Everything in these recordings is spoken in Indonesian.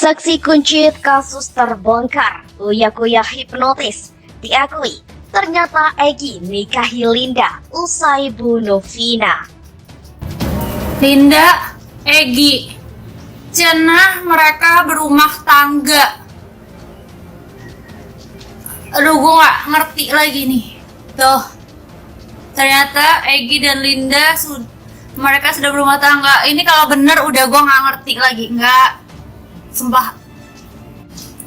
Saksi kunci kasus terbongkar, uyak-uyak hipnotis, diakui ternyata Egy nikahi Linda usai bunuh Vina. Linda, Egy, cenah mereka berumah tangga. Aduh, gue gak ngerti lagi nih. Tuh, ternyata Egy dan Linda mereka sudah berumah tangga. Ini kalau bener udah gue gak ngerti lagi. Enggak, sumpah.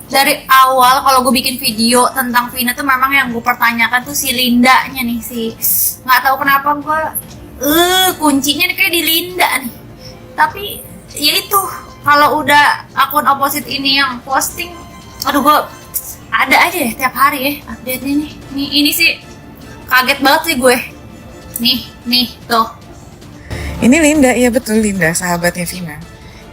Dari awal kalau gue bikin video tentang Vina tuh memang yang gue pertanyakan tuh si Lindanya nih, nggak tahu kenapa gue kuncinya kayak di Linda nih. Tapi ya itu, kalau udah akun opposite ini yang posting, aduh gue ada aja ya tiap hari ya update nih. Ini sih kaget banget sih gue. Nih tuh. Ini Linda, iya betul, Linda sahabatnya Vina.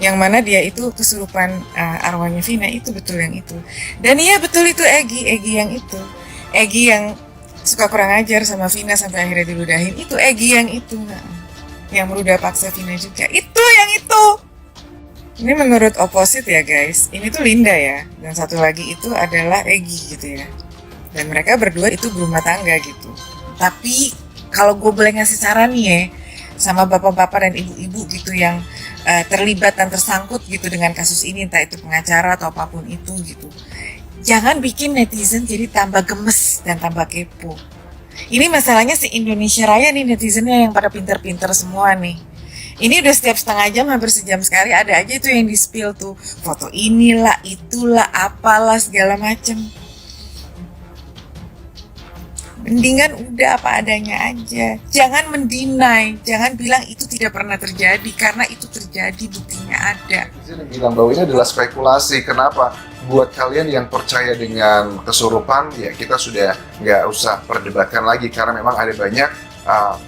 Yang mana dia itu kesurupan arwahnya Vina, itu betul yang itu. Dan iya betul itu Egy yang itu. Egy yang suka kurang ajar sama Vina sampai akhirnya diludahin, itu Egy yang itu. Yang merudah paksa Vina juga, itu yang itu. Ini menurut opposite ya guys, ini tuh Linda ya. Dan satu lagi itu adalah Egy gitu ya. Dan mereka berdua itu berumah tangga gitu. Tapi kalau gue boleh ngasih saran nih ya, sama bapak-bapak dan ibu-ibu gitu yang terlibat dan tersangkut gitu dengan kasus ini, entah itu pengacara atau apapun itu gitu. Jangan bikin netizen jadi tambah gemes dan tambah kepo. Ini masalahnya si Indonesia Raya nih, netizennya yang pada pinter-pinter semua nih. Ini udah setiap setengah jam, hampir sejam sekali ada aja itu yang di-spill tuh. Foto inilah, itulah, apalah, segala macem. Mendingan udah apa adanya aja. Jangan mendinai, jangan bilang itu tidak pernah terjadi, karena itu terjadi, buktinya ada. Saya bilang bahwa ini adalah spekulasi. Kenapa? Buat kalian yang percaya dengan kesurupan, ya kita sudah nggak usah perdebatkan lagi, karena memang ada banyak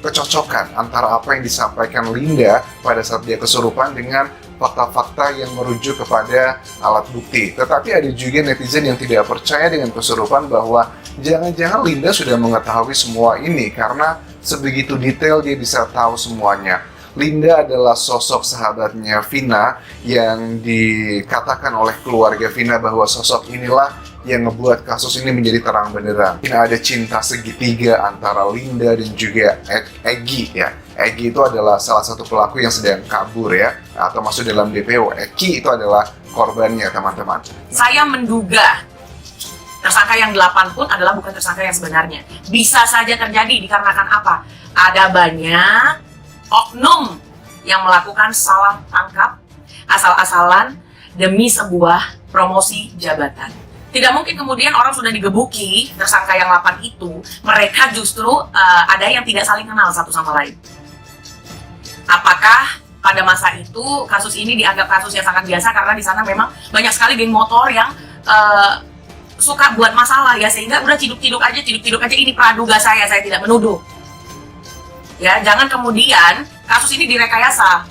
kecocokan antara apa yang disampaikan Linda pada saat dia kesurupan dengan fakta-fakta yang merujuk kepada alat bukti. Tetapi ada juga netizen yang tidak percaya dengan kesurupan, bahwa jangan-jangan Linda sudah mengetahui semua ini karena sebegitu detail dia bisa tahu semuanya. Linda adalah sosok sahabatnya Vina yang dikatakan oleh keluarga Vina bahwa sosok inilah yang ngebuat kasus ini menjadi terang benderang. Ini ada cinta segitiga antara Linda dan juga Egy ya. Egy itu adalah salah satu pelaku yang sedang kabur ya, atau masuk dalam DPO. Egy itu adalah korbannya, teman-teman. Saya menduga tersangka yang 8 pun adalah bukan tersangka yang sebenarnya. Bisa saja terjadi dikarenakan apa? Ada banyak oknum yang melakukan salah tangkap asal-asalan demi sebuah promosi jabatan. Tidak mungkin kemudian orang sudah digebuki, tersangka yang 8 itu, mereka justru ada yang tidak saling kenal satu sama lain. Apakah pada masa itu kasus ini dianggap kasus yang sangat biasa karena di sana memang banyak sekali geng motor yang suka buat masalah ya, sehingga udah ciduk-ciduk aja, ini praduga saya tidak menuduh. Ya, jangan kemudian kasus ini direkayasa.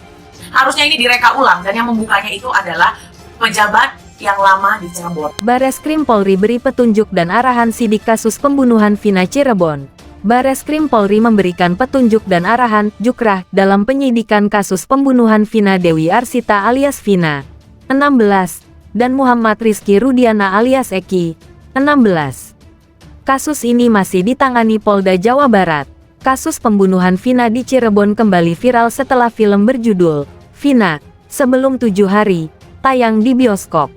Harusnya ini direka ulang, dan yang membukanya itu adalah pejabat yang lama di Cirebon. Bareskrim Polri beri petunjuk dan arahan sidik kasus pembunuhan Vina Cirebon. Bareskrim Polri memberikan petunjuk dan arahan jukrah dalam penyidikan kasus pembunuhan Vina Dewi Arsita alias Vina 16 dan Muhammad Rizky Rudiana alias Eki 16. Kasus ini masih ditangani Polda Jawa Barat. Kasus pembunuhan Vina di Cirebon kembali viral setelah film berjudul Vina Sebelum 7 Hari tayang di bioskop.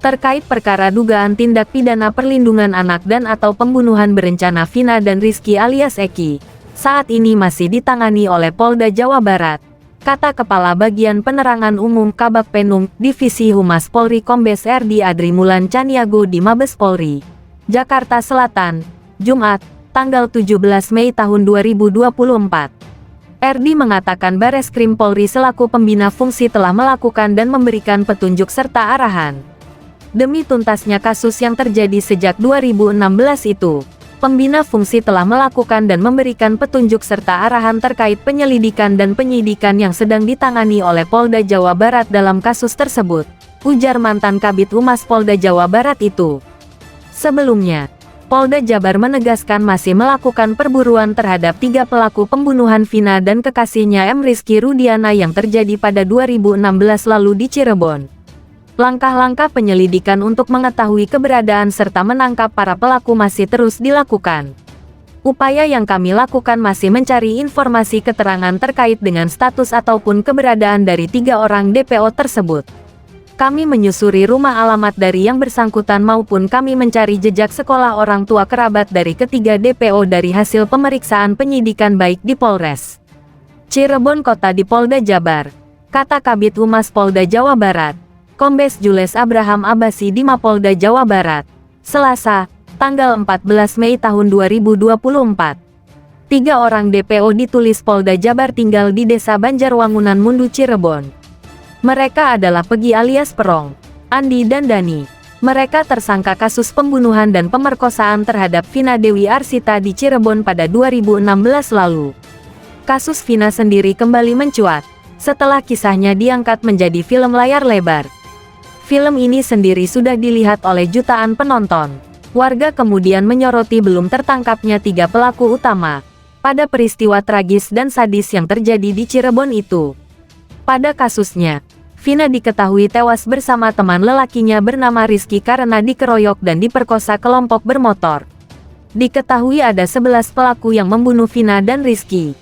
Terkait perkara dugaan tindak pidana perlindungan anak dan atau pembunuhan berencana Vina dan Rizky alias Eki, saat ini masih ditangani oleh Polda Jawa Barat, kata Kepala Bagian Penerangan Umum Kabak Penum Divisi Humas Polri Kombes RD Adri Mulan Caniago di Mabes Polri, Jakarta Selatan, Jumat, tanggal 17 Mei tahun 2024. RD mengatakan Bareskrim Polri selaku pembina fungsi telah melakukan dan memberikan petunjuk serta arahan demi tuntasnya kasus yang terjadi sejak 2016 itu. Pembina fungsi telah melakukan dan memberikan petunjuk serta arahan terkait penyelidikan dan penyidikan yang sedang ditangani oleh Polda Jawa Barat dalam kasus tersebut, ujar mantan Kabid Humas Polda Jawa Barat itu. Sebelumnya, Polda Jabar menegaskan masih melakukan perburuan terhadap 3 pelaku pembunuhan Vina dan kekasihnya M. Rizky Rudiana yang terjadi pada 2016 lalu di Cirebon. Langkah-langkah penyelidikan untuk mengetahui keberadaan serta menangkap para pelaku masih terus dilakukan. Upaya yang kami lakukan masih mencari informasi keterangan terkait dengan status ataupun keberadaan dari 3 orang DPO tersebut. Kami menyusuri rumah alamat dari yang bersangkutan maupun kami mencari jejak sekolah orang tua kerabat dari ketiga DPO dari hasil pemeriksaan penyidikan baik di Polres Cirebon Kota di Polda Jabar, kata Kabid Humas Polda Jawa Barat, Kombes Jules Abraham Abasi di Mapolda Jawa Barat, Selasa, tanggal 14 Mei tahun 2024. 3 orang DPO ditulis Polda Jabar tinggal di Desa Banjarwangunan Mundu Cirebon. Mereka adalah Pegi alias Perong, Andi dan Dani. Mereka tersangka kasus pembunuhan dan pemerkosaan terhadap Vina Dewi Arsita di Cirebon pada 2016 lalu. Kasus Vina sendiri kembali mencuat setelah kisahnya diangkat menjadi film layar lebar. Film ini sendiri sudah dilihat oleh jutaan penonton. Warga kemudian menyoroti belum tertangkapnya 3 pelaku utama pada peristiwa tragis dan sadis yang terjadi di Cirebon itu. Pada kasusnya, Vina diketahui tewas bersama teman lelakinya bernama Rizky karena dikeroyok dan diperkosa kelompok bermotor. Diketahui ada 11 pelaku yang membunuh Vina dan Rizky.